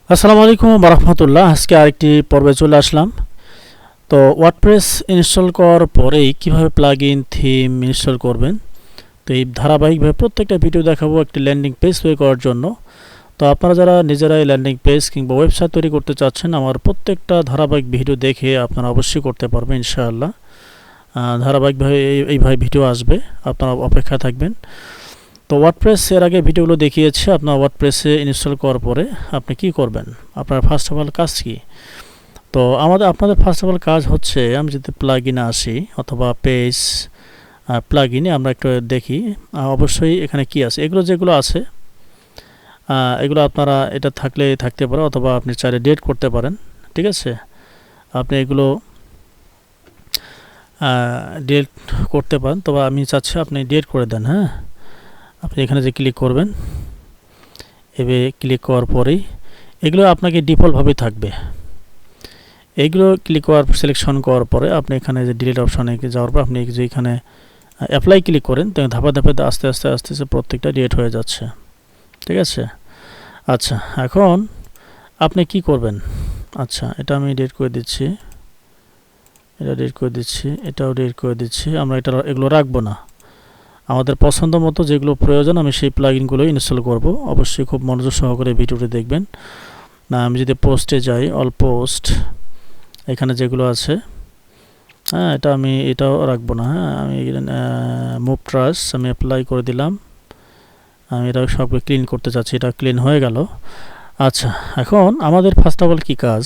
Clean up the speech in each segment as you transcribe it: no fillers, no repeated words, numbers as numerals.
আসসালামু আলাইকুম রাহমাতুল্লাহ। আজকে আরেকটি পর্বে চলে আসলাম। তো ওয়ার্ডপ্রেস ইনস্টল করার পরেই কিভাবে প্লাগইন থিম ইনস্টল করবেন, তো এই ধারাবাহিকভাবে প্রত্যেকটা ভিডিও দেখাবো একটি ল্যান্ডিং পেজ তৈরি করার জন্য। তো আপনারা যারা নিজেরাই ল্যান্ডিং পেজ কিংবা ওয়েবসাইট তৈরি করতে চাচ্ছেন, আমার প্রত্যেকটা ধারাবাহিক ভিডিও দেখে আপনারা অবশ্যই করতে পারবেন ইনশাআল্লাহ। ধারাবাহিকভাবে এইভাবে ভিডিও আসবে, আপনারা অপেক্ষা থাকবেন। তো ওয়ার্ডপ্রেস এর আগে ভিডিওগুলো দেখিয়েছি। আপনার ওয়ার্ডপ্রেসে ইনস্টল করার পরে আপনি কি করবেন, আপনার ফার্স্ট অফ অল কাজ কি? তো আপনাদের ফার্স্ট অফ অল কাজ হচ্ছে, আমি যদি প্লাগইনে আসি অথবা পেজ প্লাগইনে আমরা একটু দেখি অবশ্যই এখানে কি আছে। এগুলো যেগুলো আছে এগুলো আপনারা এটা থাকতে পারে, অথবা আপনি চাইলে ডিলিট করতে পারেন। ঠিক আছে, আপনি এগুলো ডিলিট করতে পারেন, তবে আমি চাচ্ছি আপনি ডিলিট করে দেন। হ্যাঁ, আপনি এখানে যে ক্লিক করবেন, এভাবে ক্লিক করার পরেই এগুলো আপনাকে ডিফল্টভাবে থাকবে। এইগুলো ক্লিক করার সিলেকশন করার পরে আপনি এখানে যে ডিলিট অপশনে যাওয়ার পর আপনি যে এখানে অ্যাপ্লাই ক্লিক করেন, তো ধাপে ধাপে আস্তে আস্তে আস্তে আস্তে প্রত্যেকটা ডিলিট হয়ে যাচ্ছে। ঠিক আছে, আচ্ছা এখন আপনি কি করবেন? আচ্ছা, এটা আমি ডিলিট করে দিচ্ছি, এটা ডিলিট করে দিচ্ছি, এটাও ডিলিট করে দিচ্ছি। আমরা এগুলো রাখবো না, আমাদের পছন্দ মতো যেগুলো প্রয়োজন আমি সেই প্লাগইনগুলো ইনস্টল করব। অবশ্যই খুব মনোযোগ সহকারে ভিডিওটি দেখবেন। না, আমি যদি পোস্টে যাই, অল পোস্ট, এখানে যেগুলো আছে, হ্যাঁ এটাও রাখবো না। হ্যাঁ, আমি মুভ ট্রাস আমি অ্যাপ্লাই করে দিলাম। আমি এটা সব ক্লিন করতে চাচ্ছি, এটা ক্লিন হয়ে গেল। আচ্ছা, এখন আমাদের ফার্স্ট অফ অল কী কাজ?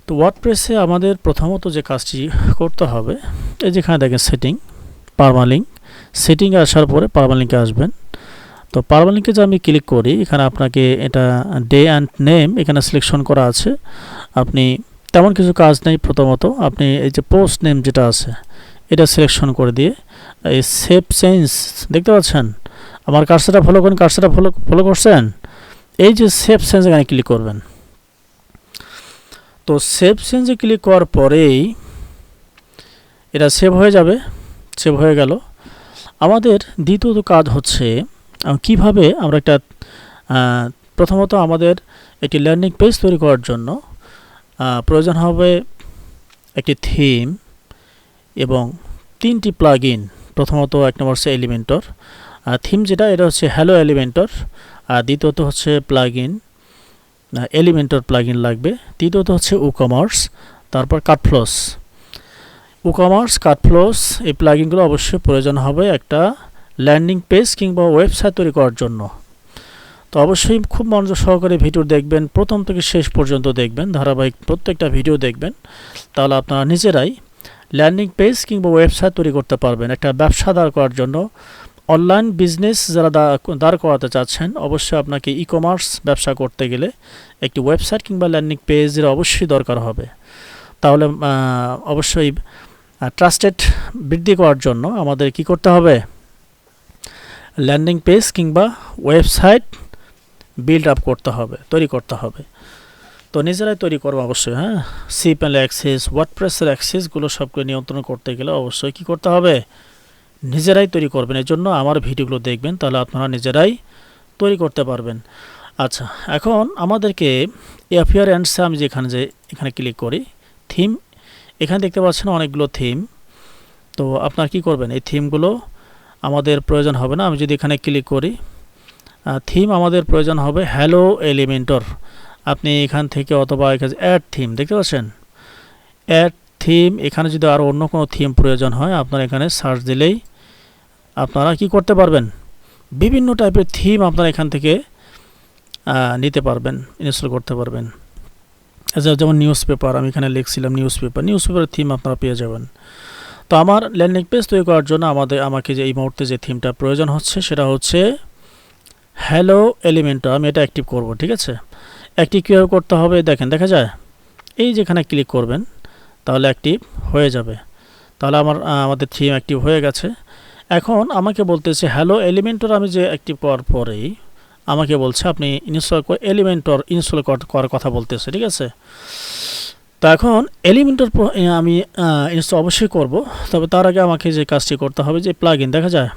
তো ওয়ার্ডপ্রেসে আমাদের প্রথমত যে কাজটি করতে হবে, এই যেখানে দেখেন সেটিং, পারমালিঙ্ক, সেটিংয়ে আসার পরে পারমালিঙ্কে আসবেন। তো পারমালিঙ্কে যে আমি ক্লিক করি, এখানে আপনাকে এটা ডে অ্যান্ড নেম এখানে সিলেকশন করা আছে। আপনি তেমন কিছু কাজ নেই। প্রথমত আপনি এই যে পোস্ট নেম যেটা আছে এটা সিলেকশন করে দিয়ে এই সেভ চেঞ্জ দেখতে পাচ্ছেন, আমার কার্সারটা ফলো করেন, কার্সারটা ফলো করছেন, এই যে সেভ চেঞ্জ এখানে ক্লিক করবেন। তো সেভ চেঞ্জে ক্লিক করার পরেই এটা সেভ হয়ে যাবে। সেভ হয়ে গেল। আমাদের দ্বিতীয়ত কাজ হচ্ছে কিভাবে আমরা একটা প্রথমত আমাদের একটি ল্যান্ডিং পেজ তৈরি করার জন্য প্রয়োজন হবে একটি থিম এবং 3টি প্লাগইন। প্রথমত এক নম্বর হচ্ছে এলিমেন্টর থিম, যেটা এটা হচ্ছে হ্যালো এলিমেন্টর। আর দ্বিতীয়ত হচ্ছে প্লাগইন এলিমেন্টর প্লাগইন লাগবে। তৃতীয়ত হচ্ছে উকমার্স, তারপর কাটফ্লোস। উকমার্স, কাটফ্লোস এই প্লাগইনগুলো অবশ্যই প্রয়োজন হবে একটা ল্যান্ডিং পেজ কিংবা ওয়েবসাইট তৈরি করার জন্য। তো অবশ্যই খুব মনোযোগ সহকারে ভিডিও দেখবেন, প্রথম থেকে শেষ পর্যন্ত দেখবেন, ধারাবাহিক প্রত্যেকটা ভিডিও দেখবেন। তাহলে আপনারা নিজেরাই ল্যান্ডিং পেজ কিংবা ওয়েবসাইট তৈরি করতে পারবেন। একটা ব্যবসা দাঁড় করার জন্য, অনলাইন বিজনেস যারা দাঁড় করাতে চাচ্ছেন, অবশ্যই আপনাকে ই কমার্স ব্যবসা করতে গেলে একটি ওয়েবসাইট কিংবা ল্যান্ডিং পেজের অবশ্যই দরকার হবে। তাহলে অবশ্যই ট্রাস্টেড বৃদ্ধি করার জন্য আমাদের কি করতে হবে? ল্যান্ডিং পেজ কিংবা ওয়েবসাইট বিল্ড আপ করতে হবে, তৈরি করতে হবে। তো নিজেরাই তৈরি করবো অবশ্যই। হ্যাঁ, সিপ্যানেল অ্যাক্সেস, ওয়ার্ডপ্রেসের অ্যাক্সেসগুলো সবগুলো নিয়ন্ত্রণ করতে গেলে অবশ্যই কী করতে হবে? নিজেরাই তৈরি করবেন। এই জন্য আমার ভিডিওগুলো দেখবেন, তাহলে আপনারা নিজেরাই তৈরি করতে পারবেন। আচ্ছা, এখন আমাদেরকে অ্যাপিয়ারেন্সে আমি এখানে ক্লিক করি, থিম, এখানে দেখতে পাচ্ছেন অনেকগুলো থিম। তো আপনারা কি করবেন? এই থিমগুলো আমাদের প্রয়োজন হবে না। আমি যদি এখানে ক্লিক করি, থিম আমাদের প্রয়োজন হবে হ্যালো এলিমেন্টর। আপনি এখান থেকে অথবা এখানে অ্যাড থিম দেখতে পাচ্ছেন, অ্যাড থিম। এখানে যদি আরও অন্য কোনো থিম প্রয়োজন হয়, আপনারা এখানে সার্চ দিলেই আপনারা কি করতে পারবেন? বিভিন্ন টাইপের থিম আপনারা এখান থেকে নিতে পারবেন, ইনস্টল করতে পারবেন। যেমন নিউজ পেপার, আমি এখানে লিখছিলাম নিউজ পেপারের থিম আপনারা পেয়ে যাবেন। তো আমার ল্যান্ডিং পেজ তৈরি করার জন্য আমাকে যে এই মুহূর্তে যে থিমটা প্রয়োজন হচ্ছে সেটা হচ্ছে হ্যালো এলিমেন্টর। আমি এটা অ্যাক্টিভ করব। ঠিক আছে, অ্যাক্টিভ কীভাবে করতে হবে দেখেন, দেখা যায় এই যেখানে ক্লিক করবেন তাহলে অ্যাক্টিভ হয়ে যাবে। তাহলে আমাদের থিম অ্যাক্টিভ হয়ে গেছে। এখন আমাকে বলতেছে হ্যালো এলিমেন্টর, আমি যে অ্যাক্টিভ করার পরেই আমাকে বলছে আপনি এলিমেন্টর ইনস্টল করার কথা বলতেছে। ঠিক আছে, তো এখন এলিমেন্টর আমি ইনস্টল অবশ্যই করব। তবে তার আগে আমাকে যে কাজটি করতে হবে, যে প্লাগইন দেখা যায়,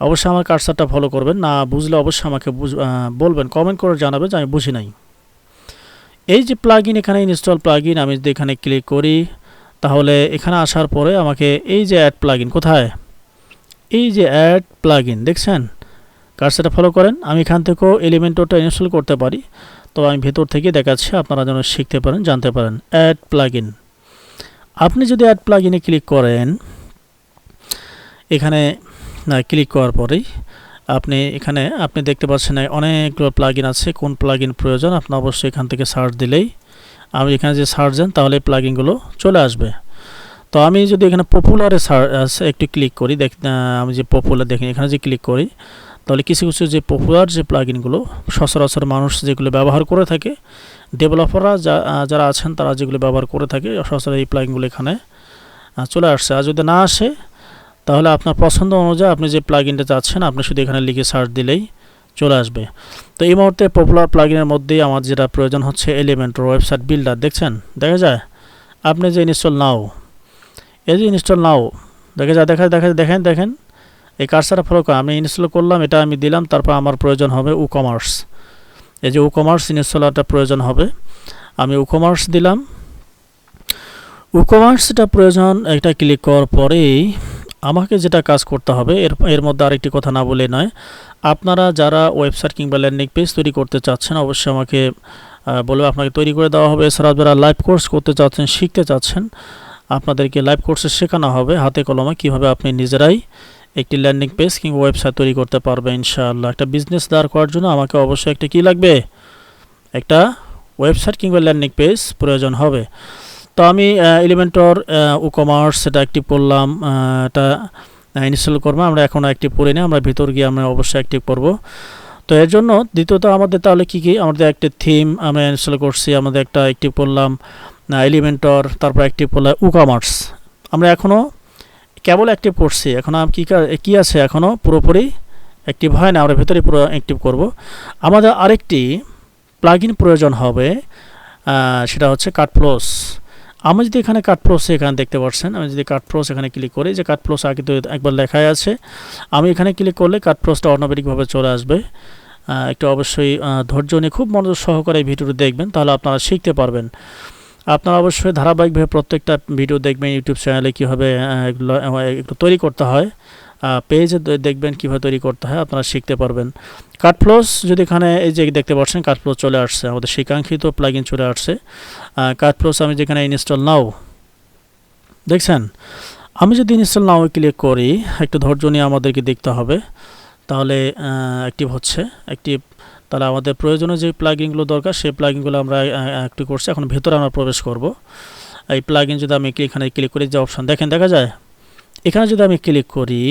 অবশ্যই আমার কার্সারটা ফলো করবেন। না বুঝলে অবশ্যই আমাকে বলবেন, কমেন্ট করে জানাবেন যে আমি বুঝি নাই। এই যে প্লাগইন, এখানে ইনস্টল প্লাগইন, আমি যদি এখানে ক্লিক করি তাহলে এখানে আসার পরে আমাকে এই যে অ্যাড প্লাগইন, কোথায়, এই যে অ্যাড প্লাগইন দেখছেন, কার্সারটা ফলো করেন। আমি এখান থেকেও এলিমেন্টরটা ইনস্টল করতে পারি, তো আমি ভেতর থেকে দেখাচ্ছি, আপনারা যেন শিখতে পারেন, জানতে পারেন। অ্যাড প্লাগইন, আপনি যদি অ্যাড প্লাগইনে ক্লিক করেন, এখানে ক্লিক করার পরেই আপনি দেখতে পাচ্ছেন অনেকগুলো প্লাগইন আছে। কোন প্লাগইন প্রয়োজন আপনি অবশ্যই এখান থেকে সার্চ দিলেই, আমি এখানে যে সার্চ দেন তাহলে প্লাগইনগুলো চলে আসবে। তো আমি যদি এখানে পপুলারে একটু ক্লিক করি, আমি যে পপুলার দেখি এখানে যে ক্লিক করি, তাহলে কিছু কিছু যে পপুলার যে প্লাগইনগুলো সচরাচর মানুষ যেগুলো ব্যবহার করে থাকে, ডেভেলপাররা যারা আছেন তারা যেগুলো ব্যবহার করে থাকে, সচরাচর এই প্লাগইনগুলো এখানে চলে আসছে। আর যদি না আসে তাহলে আপনার পছন্দ অনুযায়ী আপনি যে প্লাগইনটা চাচ্ছেন আপনি শুধু এখানে লিখে সার্চ দিলেই চলে আসবে। তো এই মুহূর্তে পপুলার প্লাগইনের মধ্যেই আমার যেটা প্রয়োজন হচ্ছে এলিমেন্টর ওয়েবসাইট বিল্ডার, দেখছেন দেখা যায়। আপনি যে ইনস্টল নাও, এই যে ইনস্টল নাও দেখা যায়, দেখেন এই কার্সারটা ফলো করে আমি ইনস্টল করলাম, এটা আমি দিলাম, তারপর আমার প্রয়োজন হবে উকমার্স, এই যে উকমার্স ইনস্টলারটা প্রয়োজন হবে, আমি উকমার্স দিলাম। উকমার্সটা প্রয়োজন, এটা ক্লিক করার পরেই আমাকে যেটা কাজ করতে হবে, এর মধ্যে আরেকটি কথা না বলে নয়, আপনারা যারা ওয়েবসাইট কিংবা ল্যান্ডিং পেজ তৈরি করতে চাচ্ছেন অবশ্যই আমাকে বলবে, আপনাকে তৈরি করে দেওয়া হবে। এছাড়া যারা লাইভ কোর্স করতে চাচ্ছেন, শিখতে চাচ্ছেন, আপনাদেরকে লাইভ কোর্সে শেখানো হবে হাতে কলমে কীভাবে আপনি নিজেরাই একটি ল্যান্ডিং পেজ কিংবা ওয়েবসাইট তৈরি করতে পারবে ইনশাআল্লাহ। একটা বিজনেস দাঁড় করার জন্য আমাকে অবশ্যই একটা কী লাগবে, একটা ওয়েবসাইট কিংবা ল্যান্ডিং পেজ প্রয়োজন হবে। তো আমি এলিমেন্টর উকমার্স সেটা অ্যাক্টিভ করলাম, এটা ইনস্টল করবো। আমরা এখনও অ্যাক্টিভ করি না, আমরা ভিতর গিয়ে আমরা অবশ্যই অ্যাক্টিভ করব। তো এর জন্য দ্বিতীয়ত আমাদের তাহলে কী আমাদের একটা থিম আমরা ইনস্টল করছি, আমাদের একটা অ্যাক্টিভ করলাম এলিমেন্টর, তারপর অ্যাক্টিভ করলাম উকমার্স। আমরা এখনও কেবল অ্যাক্টিভ করছি, এখন কী আছে, এখনও পুরোপুরি অ্যাক্টিভ হয় না, আমরা ভেতরে পুরো অ্যাক্টিভ করব। আমাদের আরেকটি প্লাগইন প্রয়োজন হবে, সেটা হচ্ছে কাটপ্লস। আমি যদি এখানে কাটপ্লসে এখানে দেখতে পাচ্ছেন, আমি যদি কাটপ্লস এখানে ক্লিক করি, যে কাটপ্লস আগে তো একবার লেখাই আছে, আমি এখানে ক্লিক করলে কাটপ্লসটা অটোমেটিকভাবে চলে আসবে। একটু অবশ্যই ধৈর্য নিয়ে খুব মনোযোগ সহকারে এই ভিডিওটি দেখবেন, তাহলে আপনারা শিখতে পারবেন। আপনারা অবশ্যই ধারাবাহিকভাবে প্রত্যেকটা ভিডিও দেখবেন, ইউটিউব চ্যানেলে কীভাবে এগুলো তৈরি করতে হয়, পেজে দেখবেন কীভাবে তৈরি করতে হয়, আপনারা শিখতে পারবেন। কাটপ্লস যদি এখানে এই যে দেখতে পাচ্ছেন কাটপ্লস চলে আসছে, আমাদের শিক্ষাঙ্কিত প্লাগইন চলে আসছে। কাটপ্লস আমি যেখানে ইনস্টল নাও দেখছেন, আমি যদি ইনস্টল নাও ক্লিক করি, একটু ধৈর্য নিয়ে আমাদেরকে দেখতে হবে, তাহলে অ্যাক্টিভ হচ্ছে। অ্যাক্টিভ, তাহলে আমাদের প্রয়োজনীয় যে প্লাগইনগুলো দরকার সেই প্লাগইনগুলো আমরা অ্যাক্টিভ করছি। এখন ভেতরে আমরা প্রবেশ করব। এই প্লাগইন যদি আমি এখানে ক্লিক করি, যে অপশান দেখেন দেখা যায়, এখানে যদি আমি ক্লিক করি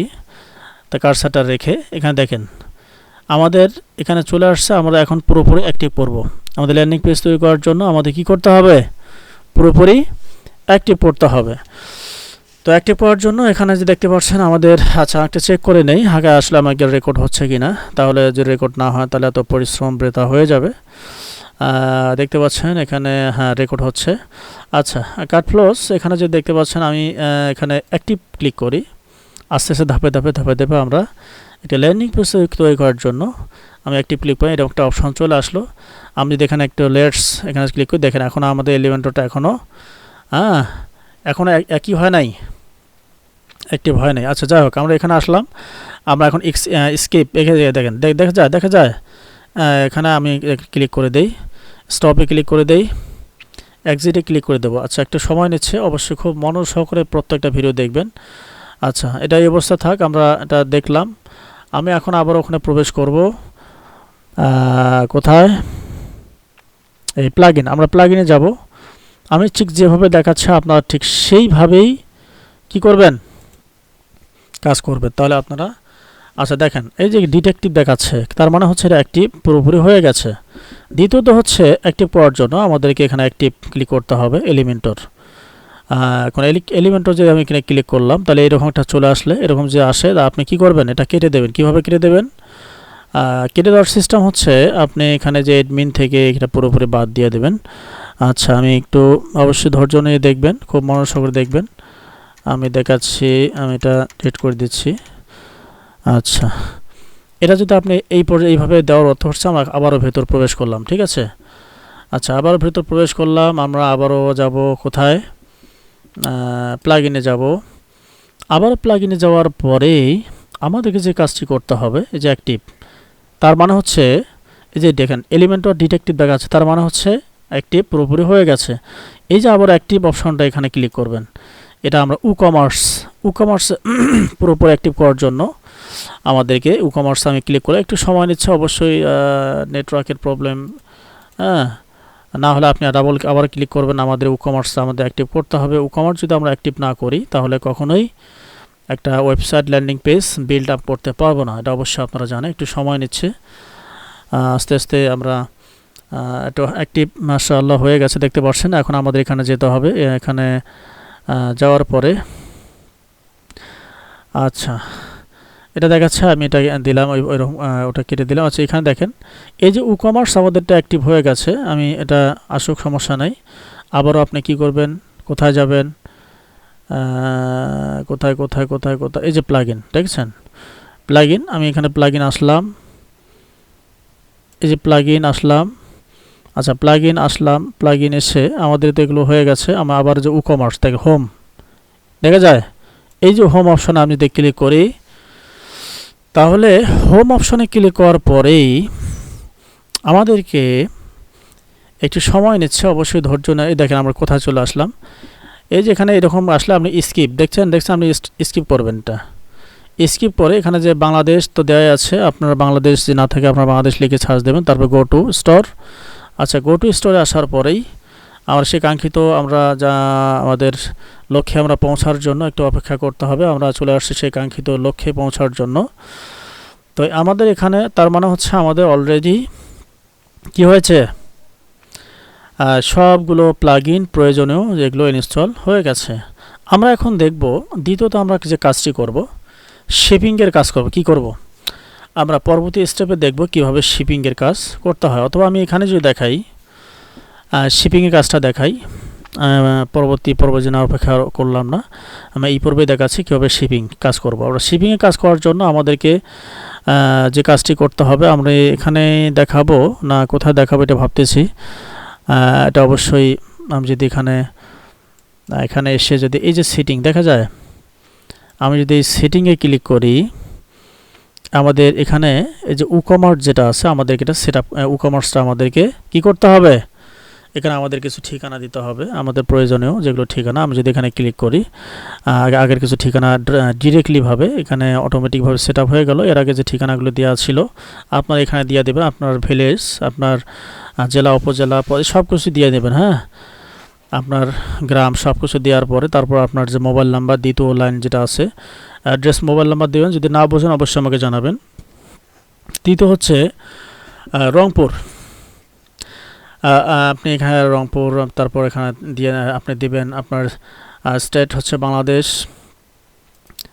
তা কার্সারটা রেখে এখানে দেখেন আমাদের এখানে চলে আসছে। আমরা এখন পুরোপুরি অ্যাক্টিভ করব। আমাদের ল্যান্ডিং পেজ তৈরি করার জন্য আমাদের কি করতে হবে, পুরোপুরি অ্যাক্টিভ করতে হবে। তো অ্যাক্টিভ করার জন্য এখানে যে দেখতে পাচ্ছেন আমাদের, আচ্ছা একটা চেক করে নেই আগে আসলে আমাদের রেকর্ড হচ্ছে কি না, তাহলে যদি রেকর্ড না হয় তাহলে এত পরিশ্রম বৃথা হয়ে যাবে। দেখতে পাচ্ছেন এখানে হ্যাঁ রেকর্ড হচ্ছে। আচ্ছা কাটপ্লস এখানে যে দেখতে পাচ্ছেন, আমি এখানে অ্যাক্টিভ ক্লিক করি, আস্তে আস্তে ধাপে ধাপে আমরা এটা ল্যান্ডিং পেজ তৈরি করার জন্য আমি অ্যাক্টিভ ক্লিক করি, এরকম একটা অপশন চলে আসলো। আমি যদি এখানে একটু লেটস এখানে ক্লিক করি, দেখেন এখন আমাদের এলিমেন্টরটা এখনও একই হয় নাই, অ্যাক্টিভ হয় নাই। আচ্ছা যাই হোক, আমরা এখানে আসলাম, আমরা এখন স্কিপ দেখেন দেখা যায় এখানে আমি ক্লিক করে দেই, স্টপে ক্লিক করে দেই, এক্সিটে ক্লিক করে দেবো। আচ্ছা একটু সময় নিচ্ছে, অবশ্যই খুব মনোযোগ সহকারে প্রত্যেকটা ভিডিও দেখবেন। আচ্ছা এটা এই অবস্থা থাক, আমরা এটা দেখলাম। আমি এখন আবার ওখানে প্রবেশ করব, কোথায়, এই প্লাগইন, আমরা প্লাগইনে যাব। আমি ঠিক যেভাবে দেখাচ্ছে আপনারা ঠিক সেইভাবেই কি করবেন, কাজ করবেন, তাহলে আপনারা। আচ্ছা দেখেন এই যে ডিটেকটিভ দেখাচ্ছে, তার মানে হচ্ছে এটা অ্যাক্টিভ পুরোপুরি হয়ে গেছে। দ্বিতীয়ত হচ্ছে অ্যাক্টিভ করার জন্য আমাদেরকে এখানে অ্যাক্টিভ ক্লিক করতে হবে এলিমেন্টর। এখন এলিমেন্টর যে আমি এখানে ক্লিক করলাম, তাহলে এরকম একটা চলে আসলে, এরকম যে আসে আপনি কি করবেন, এটা কেটে দেবেন। কিভাবে কেটে দেবেন, কেটে দেওয়ার সিস্টেম হচ্ছে আপনি এখানে যে অ্যাডমিন থেকে এটা পুরোপুরি বাদ দিয়ে দেবেন। আচ্ছা আমি একটু অবশ্যই ধৈর্য নিয়ে দেখবেন, খুব মনোযোগ করে দেখবেন, আমি দেখাচ্ছি, আমি এটা ডিলিট করে দিচ্ছি। আচ্ছা এটা যদি আপনি এইভাবে দেওয়ার অর্থ হচ্ছে আমরা আবারও ভেতর প্রবেশ করলাম, ঠিক আছে। আচ্ছা, আবার ভিতর প্রবেশ করলাম। আমরা আবারও যাব কোথায়, প্লাগইনে যাব। আবার প্লাগইনে যাওয়ার পরেই আমাদেরকে যে কাজটি করতে হবে, এই যে অ্যাক্টিভ, তার মানে হচ্ছে এই যে দেখেন এলিমেন্ট অর ডিটেক্টিভ দেখা যাচ্ছে, তার মানে হচ্ছে অ্যাক্টিভ পুরোপুরি হয়ে গেছে। এই যে আবার অ্যাক্টিভ অপশনটা এখানে ক্লিক করবেন, এটা আমরা উকমার্স পুরোপুরি অ্যাক্টিভ করার জন্য আমাদেরকে উকমার্স আমি ক্লিক করে একটু সময় নিচ্ছে অবশ্যই, নেটওয়ার্কের প্রবলেম, হ্যাঁ, না হলে আপনি আবার ক্লিক করবেন। আমাদের উকমার্স আমাদের অ্যাক্টিভ করতে হবে। উকমার্স যদি আমরা অ্যাক্টিভ না করি তাহলে কখনোই একটা website landing page build up করতে পারবো না, এটা অবশ্যই আপনারা জানেন। একটু সময় নিচ্ছে, আস্তে আস্তে আমরা একটু অ্যাক্টিভ মাশাআল্লাহ হয়ে গেছে, দেখতে পাচ্ছেন। এখন আমাদের এখানে যেতে হবে। এখানে যাওয়ার পরে আচ্ছা এটা দেখাচ্ছে, আমি এটা দিলাম, ওটা কেটে দিলাম। আচ্ছা, এখানে দেখেন এই যে উকমার্স আমাদেরটা অ্যাক্টিভ হয়ে গেছে। আমি এটা আসুক, সমস্যা নাই। আবারও আপনি কি করবেন, কোথায় যাবেন, কোথায় কোথায় কোথায় কোথায়, এই যে প্লাগইন দেখছেন, প্লাগইন, আমি এখানে প্লাগইন আসলাম, এই যে প্লাগইন আসলাম। আচ্ছা, প্লাগইন আসলাম, প্লাগইন এসে আমাদের তো এগুলো হয়ে গেছে। আমরা আবার যে উকমার্স দেখে হোম দেখা যায়, এই যে হোম অপশনে আমি যদি ক্লিক করি, তাহলে হোম অপশনে ক্লিক করার পরেই আমাদেরকে একটু সময় নিচ্ছে, অবশ্যই ধৈর্য নেই। দেখেন আমরা কোথায় চলে আসলাম। এই যে এখানে এরকম আসলে আপনি স্কিপ দেখছেন আপনি স্কিপ করবেন, এটা স্কিপ করে এখানে যে বাংলাদেশ তো দেওয়া আছে, আপনার বাংলাদেশ যে না থাকে আপনার বাংলাদেশ লিখে সার্চ দেবেন, তারপর গো টু স্টোর। আচ্ছা, গো টু স্টোরে আসার পরেই আমরা সেই কাঙ্ক্ষিত আমরা যা আমাদের লক্ষ্যে আমরা পৌঁছার জন্য একটু অপেক্ষা করতে হবে। আমরা চলে আসছি সেই কাঙ্ক্ষিত লক্ষ্যে পৌঁছার জন্য। তো আমাদের এখানে তার মানে হচ্ছে আমাদের অলরেডি কি হয়েছে, সবগুলো প্লাগইন প্রয়োজনীয় যেগুলো ইনস্টল হয়ে গেছে। আমরা এখন দেখব দ্বিতীয়ত আমরা যে কাজটি করব, শিপিংয়ের কাজ করব। কি করব, আমরা পরবর্তী স্টেপে দেখব কিভাবে শিপিংয়ের কাজ করতে হয়। অথবা আমি এখানে যদি দেখাই, শিপিংয়ের কাজটা দেখাই, পরবর্তী পর্বে যেন অপেক্ষা করলাম না, আমরা এই পর্বে দেখাচ্ছি কীভাবে শিপিং কাজ করব। আমরা শিপিংয়ে কাজ করার জন্য আমাদেরকে যে কাজটি করতে হবে, আমরা এখানে দেখাবো না কোথায় দেখাবো এটা ভাবতেছি। এটা অবশ্যই আমি যদি এখানে এসে যদি এই যে সেটিং দেখা যায়, আমি যদি এই সেটিংয়ে ক্লিক করি, আমাদের এখানে এই যে উকমার্স যেটা আছে আমাদেরকে এটা সেট আপ, উকমার্সটা আমাদেরকে কি করতে হবে, এখানে আমাদের কিছু ঠিকানা দিতে হবে, আমাদের প্রয়োজনীয় যেগুলো ঠিকানা। আমি যদি এখানে ক্লিক করি, আগের কিছু ঠিকানা ডিরেক্টলিভাবে এখানে অটোমেটিকভাবে সেট আপ হয়ে গেল। এর আগে যে ঠিকানাগুলো দেওয়া ছিল আপনার এখানে দিয়ে দেবেন, আপনার ভিলেজ, আপনার জেলা, উপজেলা, সব কিছু দিয়ে দেবেন। হ্যাঁ, আপনার গ্রাম সব কিছু দেওয়ার পরে তারপর আপনার যে মোবাইল নাম্বার, দ্বিতীয় লাইন যেটা আছে অ্যাড্রেস, মোবাইল নাম্বার দেবেন। যদি না বোঝেন অবশ্যই আমাকে জানাবেন। তৃতীয় হচ্ছে রংপুর, আপনি এখানে রংপুর, তারপর এখানে দিয়ে আপনি দিবেন আপনার স্টেট হচ্ছে বাংলাদেশ,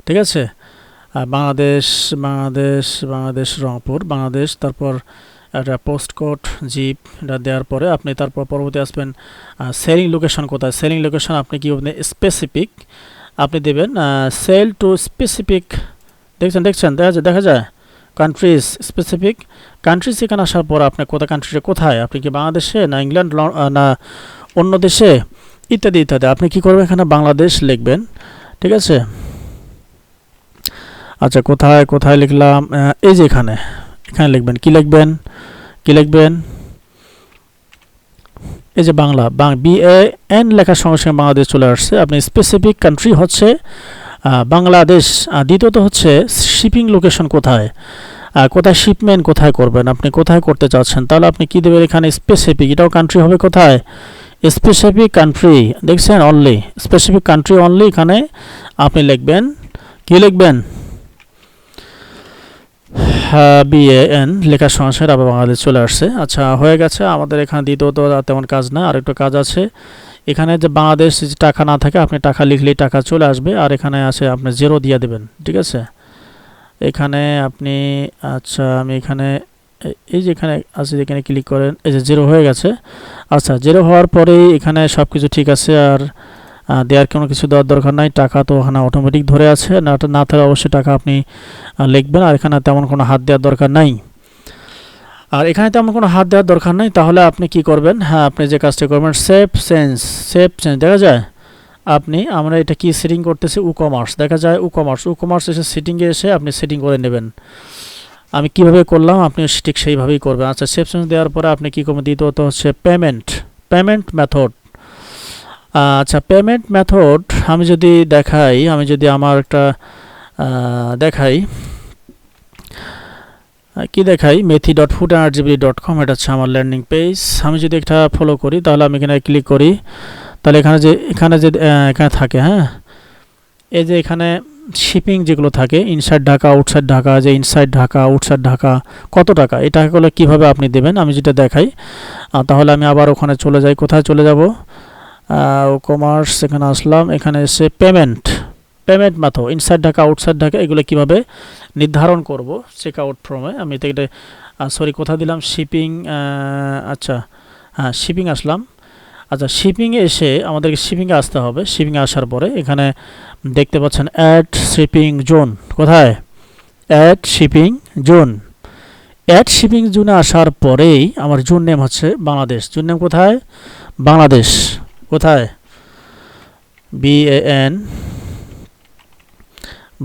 ঠিক আছে, বাংলাদেশ বাংলাদেশ বাংলাদেশ রংপুর বাংলাদেশ, তারপর একটা পোস্ট কোড জিপ, এটা দেওয়ার পরে আপনি তারপর পরবর্তী আসবেন সেলিং লোকেশন কোথায়। সেলিং লোকেশন আপনি কি স্পেসিফিক আপনি দেবেন, সেল টু স্পেসিফিক, দেখছেন দেখা যায় কান্ট্রিজ, স্পেসিফিক কান্ট্রিজ। এখানে আসার পর আপনার কান্ট্রিটা কোথায়, আপনি কি বাংলাদেশে না ইংল্যান্ড না অন্য দেশে ইত্যাদি ইত্যাদি। আপনি কি করবেন, এখানে বাংলাদেশ লিখবেন, ঠিক আছে। আচ্ছা, কোথায় কোথায় লিখলাম, এই যে এখানে লিখবেন, কি লিখবেন, এই যে বাংলা, BAN লেখার সঙ্গে সঙ্গে বাংলাদেশ চলে আসছে। আপনি স্পেসিফিক কান্ট্রি হচ্ছে বাংলাদেশ। দ্বিতীয়ত হচ্ছে শিপিং লোকেশন কোথায়, কোথায় শিপমেন্ট কোথায় করবেন, আপনি কোথায় করতে চাচ্ছেন, তাহলে আপনি কি দেবেন, এখানে স্পেসিফিক, এটাও কান্ট্রি হবে কোথায়, স্পেসিফিক কান্ট্রি, দেখছেন অনলি, স্পেসিফিক কান্ট্রি অনলি। এখানে আপনি লিখবেন, কি লিখবেন, BAN লেখার সঙ্গে সঙ্গে আবার বাংলাদেশ চলে আসছে। আচ্ছা, হয়ে গেছে আমাদের এখানে। দ্বিতীয়ত তেমন কাজ না, আর একটু কাজ আছে। এখানে যে বাংলাদেশ যে টাকা না থাকে আপনি টাকা লিখলেই টাকা চলে আসবে, আর এখানে আছে আপনি জিরো দিয়ে দেবেন, ঠিক আছে। এখানে আপনি, আচ্ছা আমি এখানে এই যে এখানে আছে, এখানে ক্লিক করেন, এই যে জিরো হয়ে গেছে। আচ্ছা, জিরো হওয়ার পরেই এখানে সব কিছু ঠিক আছে, আর দেওয়ার কোনো কিছু দেওয়ার দরকার নাই। টাকা তো ওখানে অটোমেটিক ধরে আছে, না থাকলে অবশ্যই টাকা আপনি লিখবেন, আর এখানে তেমন কোনো হাত দেওয়ার দরকার নাই। আর এখানে তেমন কোনো হাত দেওয়ার দরকার নেই। তাহলে আপনি কি করবেন, হ্যাঁ আপনি যে কাজটা করবেন সেভ চেঞ্জ দেখা যায়। আমরা এটা কি সেটিং করতেছি, কমার্স দেখা যায়, কমার্স এসে সেটিংয়ে এসে আপনি সেটিং করে নেবেন। আমি কিভাবে করলাম আপনি ঠিক সেইভাবেই করবেন। আচ্ছা, সেভ চেঞ্জ দেওয়ার পরে আপনি কি করবেন, দ্বিতীয়ত হচ্ছে পেমেন্ট মেথড। আচ্ছা, পেমেন্ট মেথড আমি যদি দেখাই, আমি যদি আমার একটা দেখাই, কি দেখাই, methi.foodandarjibli.com, এটা হচ্ছে আমার ল্যান্ডিং পেজ। আমি যদি এটা ফলো করি তাহলে আমি এখানে ক্লিক করি, তাহলে এখানে থাকে, হ্যাঁ এই যে এখানে শিপিং যেগুলো থাকে, ইনসাইড ঢাকা আউটসাইড ঢাকা, যে ইনসাইড ঢাকা আউটসাইড ঢাকা কত টাকা, এই টাকাগুলো কীভাবে আপনি দেবেন আমি যেটা দেখাই। তাহলে আমি আবার ওখানে চলে যাই, কোথায় চলে যাব, কমার্স, এখানে আসলাম, এখানে এসে payment method, inside Dhaka outside Dhaka এগুলো কিভাবে নির্ধারণ করব চেক আউট ফর্মে। আমি এটা কোথা দিলাম, শিপিং, আচ্ছা হ্যাঁ শিপিং আসলাম। আচ্ছা, শিপিংয়ে এসে আমাদেরকে শিপিংয়ে আসতে হবে। শিপিংয়ে আসার পরে এখানে দেখতে পাচ্ছেন অ্যাড শিপিং জোন, কোথায়, অ্যাড শিপিং জোনে আসার পরেই আমার জোন নেম হচ্ছে বাংলাদেশ। জোন নেম কোথায়, বাংলাদেশ, কোথায়, BAN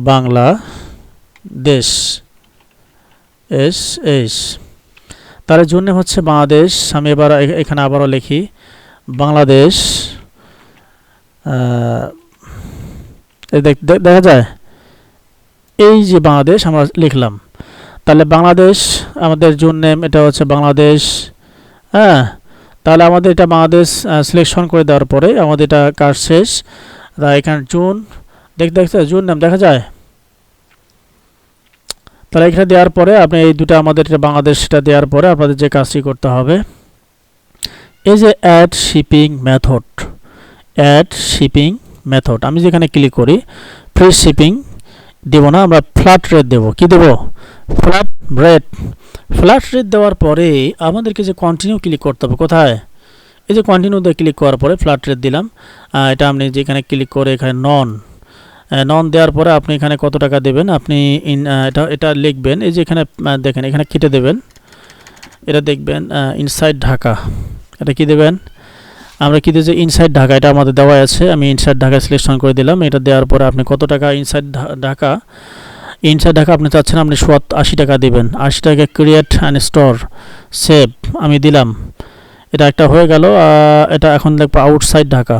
বাংলাদেশ এস। তার জোন নেম হচ্ছে বাংলাদেশ। আমি এবার এখানে আবারও লিখি বাংলাদেশ, দেখা যায় এই যে বাংলাদেশ আমরা লিখলাম। তাহলে বাংলাদেশ আমাদের জোন নেম, এটা হচ্ছে বাংলাদেশ, হ্যাঁ। তাহলে আমাদের এটা বাংলাদেশ সিলেকশন করে দেওয়ার পরে আমাদের এটা কাজ শেষ। এখানে জোন দেখতে জোন নেম দেখা যায়। তাহলে এখানে দেওয়ার পরে আপনি এই দুটো আমাদের এটা বাংলাদেশটা দেওয়ার পরে আপনাদের যে কাজটি করতে হবে, এই যে অ্যাড শিপিং মেথড, আমি যেখানে ক্লিক করি ফ্রি শিপিং দেব না, আমরা ফ্ল্যাট রেট দেব। কি দেব, ফ্ল্যাট রেট দেওয়ার পরে আমাদেরকে যে কন্টিনিউ ক্লিক করতে হবে, কোথায়, এই যে কন্টিনিউতে ক্লিক করার পরে ফ্ল্যাট রেট দিলাম। এটা আপনি যেখানে ক্লিক করে এখানে নন দেওয়ার পরে আপনি এখানে কত টাকা দেবেন আপনি এটা লিখবেন। এই যে এখানে দেখেন, এখানে কেটে দেবেন, এটা দেখবেন ইনসাইড ঢাকা, এটা কি দেবেন, আমরা কি দিয়েছি ইনসাইড ঢাকা, এটা আমাদের দেওয়া আছে। আমি ইনসাইড ঢাকা সিলেকশন করে দিলাম। এটা দেওয়ার পরে আপনি কত টাকা ইনসাইড ঢাকা আপনি চাচ্ছেন আপনি 80 টাকা দিবেন। 80 টাকা ক্রিয়েট অ্যান্ড স্টোর সেভ আমি দিলাম। এটা একটা হয়ে গেল। এটা এখন দেখবো আউটসাইড ঢাকা,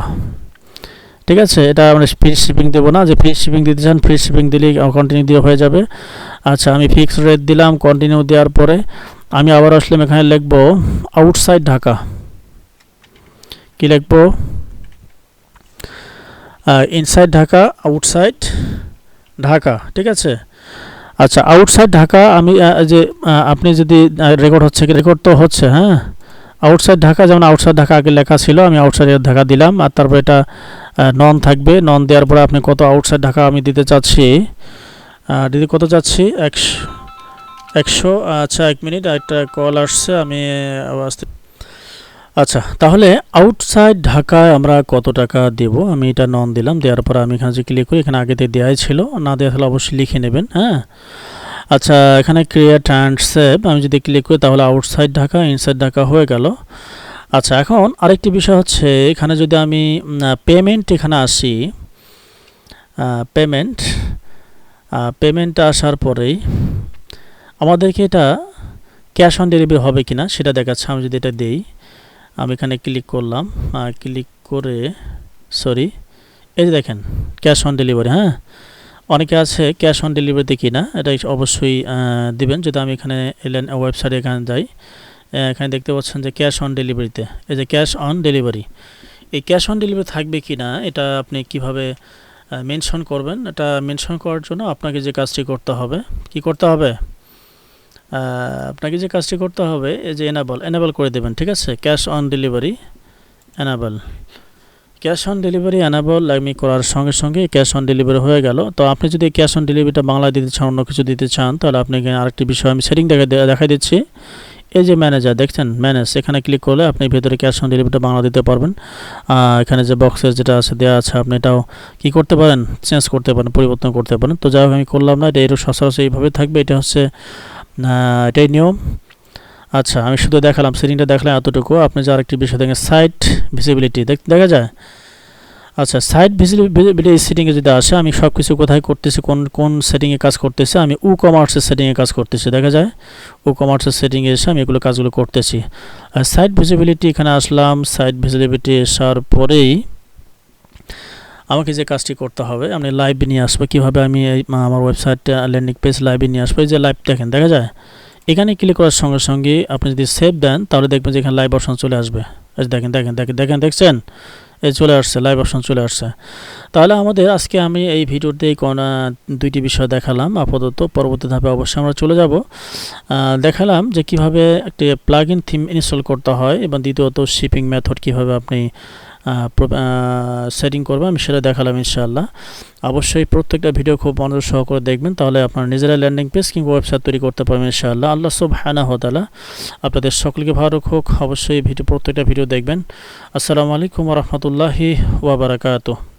ঠিক আছে। এটা আমরা ফ্রি শিপিং দেবো না, যে ফ্রি শিপিং দিতে চান ফ্রি শিপিং দিলেই কন্টিনিউ দিয়ে হয়ে যাবে। আচ্ছা, আমি ফিক্সড রেট দিলাম। কন্টিনিউ দেওয়ার পরে আমি আবার আসলাম, এখানে লিখবো আউটসাইড ঢাকা, কি লিখবো, ইনসাইড ঢাকা আউটসাইড ঢাকা, ঠিক আছে। আচ্ছা, আউটসাইড ঢাকা আমি যে আপনি যদি রেকর্ড তো হচ্ছে, হ্যাঁ। আউটসাইড ঢাকা, যেমন আউটসাইড ঢাকা আগে লেখা ছিল, আমি আউটসাইড ঢাকা দিলাম। আর তারপর এটা নন থাকবে। নন দেওয়ার পরে আপনি কত আউটসাইড ঢাকা আমি দিতে চাচ্ছি, কত চাচ্ছি, 100। আচ্ছা, 1 মিনিট, একটা কল আসছে, আমি আচ্ছা, তাহলে আউটসাইড ঢাকায় আমরা কত টাকা দেব, আমি এটা নন দিলাম। দেওয়ার পর আমি এখানে যে ক্লিক করি, এখানে আগেতে দেওয়াই ছিল, না দেওয়া তাহলে অবশ্যই লিখে নেবেন, হ্যাঁ। আচ্ছা, এখানে ক্রিয়েট অ্যান্ড সেভ আমি যদি ক্লিক করি তাহলে আউটসাইড ঢাকা ইনসাইড ঢাকা হয়ে গেল। আচ্ছা, এখন আরেকটি বিষয় হচ্ছে, এখানে যদি আমি পেমেন্ট এখানে আসি, পেমেন্ট আসার পরেই আমাদেরকে এটা ক্যাশ অন ডেলিভারি হবে কিনা সেটা দেখাচ্ছে। আমি যদি এটা দেই, আমি এখানে ক্লিক করলাম, ক্লিক করে এই যে দেখেন ক্যাশ অন ডেলিভারি, হ্যাঁ। অনেকে আছে ক্যাশ অন ডেলিভারিতে কিনা, এটা অবশ্যই দিবেন। যদি আমি এখানে ওয়েবসাইটে এখানে যাই, এখানে দেখতে পাচ্ছেন যে ক্যাশ অন ডেলিভারিতে, এই যে ক্যাশ অন ডেলিভারি, এই ক্যাশ অন ডেলিভারি থাকবে কিনা এটা আপনি কিভাবে মেনশন করবেন। এটা মেনশন করার জন্য আপনাকে যে কাজটি করতে হবে, কি করতে হবে, আপনাকে যে কাজটি করতে হবে, এই যে এনেবল করে দেবেন, ঠিক আছে। ক্যাশ অন ডেলিভারি এনেবল আমি করার সঙ্গে সঙ্গে ক্যাশ অন ডেলিভারি হয়ে গেল। তো আপনি যদি ক্যাশ অন ডেলিভারিটা বাংলায় দিতে চান, অন্য কিছু দিতে চান, তাহলে আপনি আরেকটি বিষয় আমি সেটিং দেখাই দিচ্ছি। এই যে ম্যানেজার দেখছেন, এখানে ক্লিক করলে আপনি ভেতরে ক্যাশ অন ডেলিভারিটা বাংলা দিতে পারবেন। এখানে যে বক্সের যেটা আছে দেওয়া আছে, আপনি এটাও কি করতে পারেন, চেঞ্জ করতে পারেন, পরিবর্তন করতে পারেন। তো যাই হোক, আমি করলাম না, এটা এর সচরাচর এইভাবে থাকবে। এটা হচ্ছে এটাই নিয়ম। আচ্ছা, আমি শুধু দেখালাম, সেটিংটা দেখালাম এতটুকু। আপনি যে আরেকটি বিষয় দেখেন, সাইট ভিজিবিলিটি দেখা যায়। আচ্ছা, সাইট ভিজিবিলিটি সেটিংয়ে যদি আসে, আমি সব কিছু কোথায় করতেছি, কোন কোন সেটিংয়ে কাজ করতেছি, আমি কমার্সের সেটিংয়ে কাজ করতেছি, দেখা যায় কমার্সের সেটিংয়ে এসে আমি এগুলো কাজগুলো করতেছি। আর সাইট ভিজিবিলিটি এখানে আসলাম, সাইট ভিজিবিলিটি আসার পরেই আমাকে যে কাজটি করতে হবে, আমি লাইভ নিয়ে আসবো। কীভাবে আমি আমার ওয়েবসাইট ল্যান্ডিং পেজ লাইভে নিয়ে আসবো, এই যে লাইভ দেখেন দেখা যায়, এখানে ক্লিক করার সঙ্গে সঙ্গে আপনি যদি সেভ দেন তাহলে দেখবেন যে এখানে লাইভ অপশন চলে আসবে। দেখেন দেখেন দেখেন দেখেন দেখছেন, এই চলে আসছে, লাইভ অপশন চলে আসছে। তাহলে আমাদের আজকে আমি এই ভিডিওতে এই দুইটি বিষয় দেখালাম আপাতত। পরবর্তী ধাপে অবশ্যই আমরা চলে যাব। দেখালাম যে কিভাবে একটি প্লাগইন থিম ইনস্টল করতে হয়, এবং দ্বিতীয়ত শিপিং মেথড কিভাবে আপনি সেটিং করবেন, আমি সেটা দেখালাম ইনশাআল্লাহ। অবশ্যই প্রত্যেকটা ভিডিও খুব মনোযোগ সহকারে দেখবেন, তাহলে আপনারা নিজেরা ল্যান্ডিং পেজ কিংবা ওয়েবসাইট তৈরি করতে পারবেন ইনশাআল্লাহ। আল্লাহ সুবহানাহু ওয়া তাআলা আপনাদের সকলকে ভালো রাখুক। অবশ্যই প্রত্যেকটা ভিডিও দেখবেন। আসসালামু আলাইকুম ওয়া রাহমাতুল্লাহি ওয়া বারাকাতুহু।